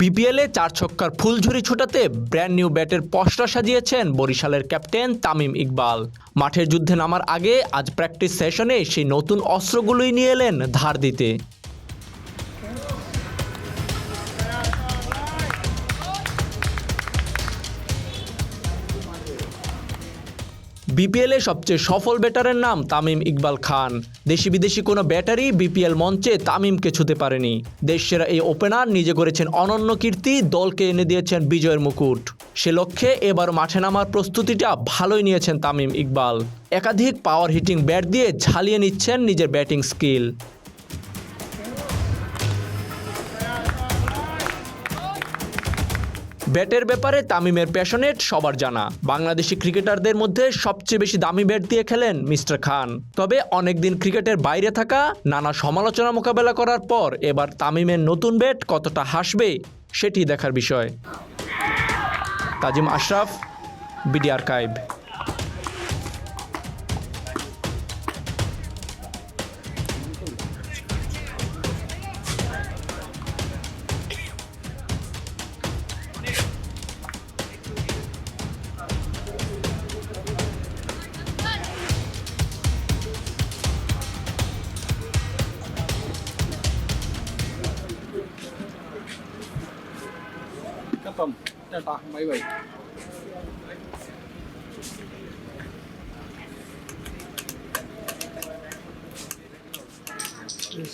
বিপিএলে 4 ছক্কার ফুলঝুরি ছোটাতে brand new ব্যাটের পসরা সাজিয়েছেন বরিশালের ক্যাপ্টেন তামিম ইকবাল। মাঠের যুদ্ধে নামার আগে আজ প্র্যাকটিস সেশনে সেই নতুন অস্ত্রগুলোই নিয়ে এলেন ধার দিতে। বিপিএলে সবচেয়ে সফল ব্যাটারের নাম তামিম ইকবাল খান। দেশি বিদেশি কোনো ব্যাটারই বিপিএল মঞ্চে তামিমকে ছুঁতে পারেনি। দেশসেরা এই ওপেনার নিজে করেছেন অনন্য কীর্তি, দলকে এনে দিয়েছেন বিজয়ের মুকুট। সে লক্ষ্যে এবার মাঠে নামার প্রস্তুতিটা ভালোই নিয়েছেন তামিম ইকবাল। একাধিক পাওয়ার হিটিং ব্যাট দিয়ে ঝালিয়ে নিচ্ছেন নিজের ব্যাটিং স্কিল। ব্যাটের ব্যাপারে তামিমের প্যাশনেট সবার জানা। বাংলাদেশি ক্রিকেটারদের মধ্যে সবচেয়ে বেশি দামি ব্যাট দিয়ে খেলেন মিস্টার খান। তবে অনেকদিন ক্রিকেটের বাইরে থাকা, নানা সমালোচনা মোকাবেলা করার পর এবার তামিমের নতুন ব্যাট কতটা হাসবে সেটি দেখার বিষয়। তাজিম Ashraf, BD archive. Kapam, tata, bye bye. Yes,